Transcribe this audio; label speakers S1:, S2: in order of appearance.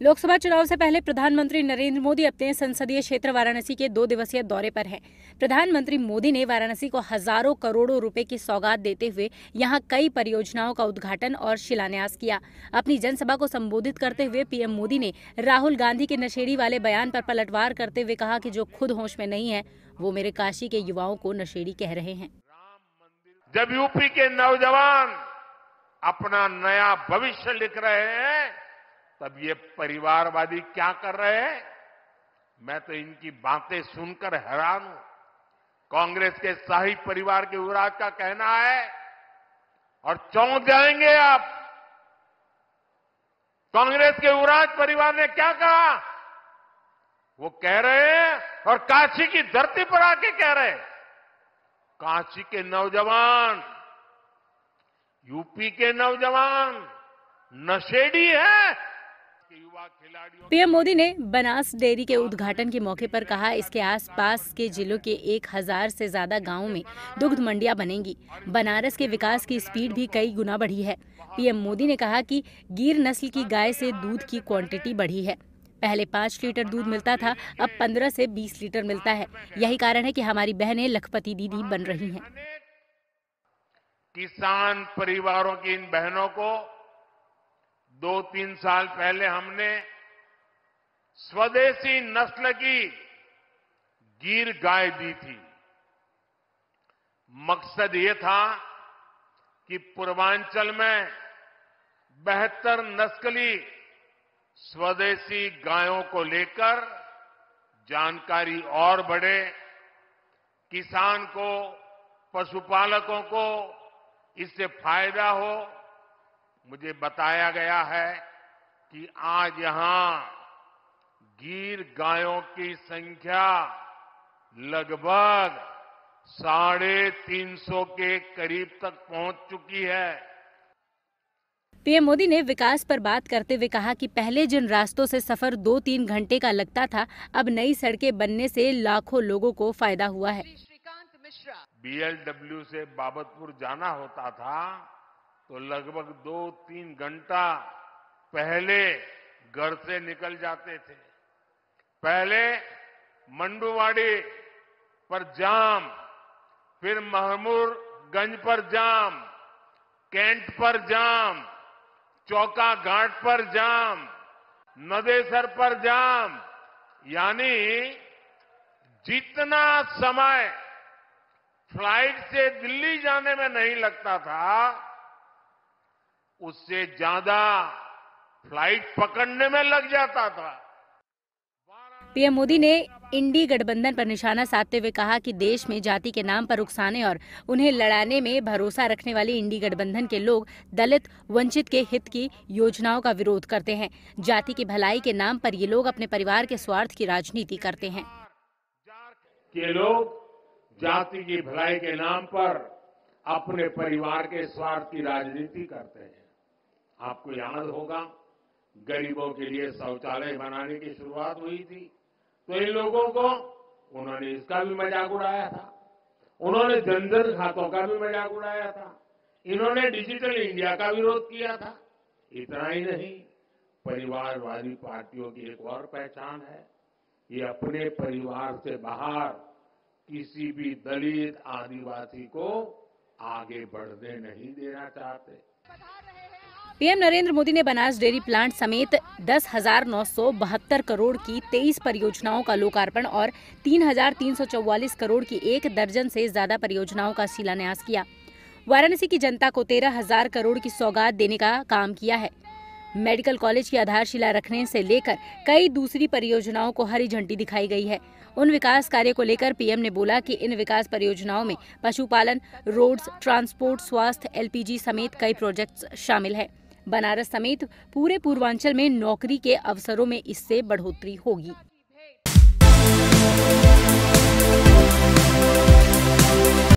S1: लोकसभा चुनाव से पहले प्रधानमंत्री नरेंद्र मोदी अपने संसदीय क्षेत्र वाराणसी के 2 दिवसीय दौरे पर हैं। प्रधानमंत्री मोदी ने वाराणसी को हजारों करोड़ों रुपए की सौगात देते हुए यहां कई परियोजनाओं का उद्घाटन और शिलान्यास किया। अपनी जनसभा को संबोधित करते हुए पीएम मोदी ने राहुल गांधी के नशेड़ी वाले बयान पर पलटवार करते हुए कहा कि जो खुद होश में नहीं है वो मेरे काशी के युवाओं को नशेड़ी कह रहे हैं।
S2: जब यूपी के नौजवान अपना नया भविष्य लिख रहे हैं तब ये परिवारवादी क्या कर रहे हैं? मैं तो इनकी बातें सुनकर हैरान हूं। कांग्रेस के शाही परिवार के युवराज का कहना है और चौंक जाएंगे आप। कांग्रेस के युवराज परिवार ने क्या कहा? वो कह रहे हैं और काशी की धरती पर आके कह रहे हैं, काशी के नौजवान, यूपी के नौजवान नशेड़ी है।
S1: पीएम मोदी ने बनास डेयरी के उद्घाटन के मौके पर कहा, इसके आसपास के जिलों के 1000 से ज्यादा गांवों में दुग्ध मंडियां बनेंगी। बनारस के विकास की स्पीड भी कई गुना बढ़ी है। पीएम मोदी ने कहा कि गिर नस्ल की गाय से दूध की क्वांटिटी बढ़ी है। पहले 5 लीटर दूध मिलता था, अब 15 से 20 लीटर मिलता है। यही कारण है कि हमारी बहनें लखपति दीदी बन रही हैं।
S2: किसान परिवारों की इन बहनों को 2-3 साल पहले हमने स्वदेशी नस्ल की गिर गाय दी थी। मकसद ये था कि पूर्वांचल में बेहतर नस्ली स्वदेशी गायों को लेकर जानकारी और बढ़े, किसान को, पशुपालकों को इससे फायदा हो। मुझे बताया गया है कि आज यहां गिर गायों की संख्या लगभग 350 के करीब तक पहुंच चुकी है।
S1: पीएम मोदी ने विकास पर बात करते हुए कहा कि पहले जिन रास्तों से सफर 2-3 घंटे का लगता था, अब नई सड़कें बनने से लाखों लोगों को फायदा हुआ है।
S2: बीएलडब्ल्यू से बाबतपुर जाना होता था तो लगभग 2-3 घंटा पहले घर से निकल जाते थे। पहले मंडुवाड़ी पर जाम, फिर महमूदगंज पर जाम, कैंट पर जाम, चौका घाट पर जाम, नदेसर पर जाम, यानी जितना समय फ्लाइट से दिल्ली जाने में नहीं लगता था उससे ज्यादा फ्लाइट पकड़ने में लग जाता था।
S1: पीएम मोदी ने इंडी गठबंधन पर निशाना साधते हुए कहा कि देश में जाति के नाम पर उकसाने और उन्हें लड़ाने में भरोसा रखने वाले इंडी गठबंधन के लोग दलित वंचित के हित की योजनाओं का विरोध करते हैं। जाति की भलाई के नाम पर ये लोग अपने परिवार के स्वार्थ की राजनीति करते हैं।
S2: ये लोग जाति की भलाई के नाम पर अपने परिवार के स्वार्थ की राजनीति करते हैं। आपको याद होगा, गरीबों के लिए शौचालय बनाने की शुरुआत हुई थी तो इन लोगों को उन्होंने इसका भी मजाक उड़ाया था। उन्होंने जनधन खातों का भी मजाक उड़ाया था। इन्होंने डिजिटल इंडिया का विरोध किया था। इतना ही नहीं, परिवारवादी पार्टियों की एक और पहचान है, ये अपने परिवार से बाहर किसी भी दलित आदिवासी को आगे बढ़ने नहीं देना चाहते।
S1: पीएम नरेंद्र मोदी ने बनास डेयरी प्लांट समेत 10,972 करोड़ की 23 परियोजनाओं का लोकार्पण और 3,344 करोड़ की 1 दर्जन से ज्यादा परियोजनाओं का शिलान्यास किया। वाराणसी की जनता को 13,000 करोड़ की सौगात देने का काम किया है। मेडिकल कॉलेज की आधारशिला रखने से लेकर कई दूसरी परियोजनाओं को हरी झंडी दिखाई गई है। उन विकास कार्य को लेकर पीएम ने बोला कि इन विकास परियोजनाओं में पशुपालन, रोड्स, ट्रांसपोर्ट, स्वास्थ्य, एलपीजी समेत कई प्रोजेक्ट्स शामिल हैं। बनारस समेत पूरे पूर्वांचल में नौकरी के अवसरों में इससे बढ़ोतरी होगी।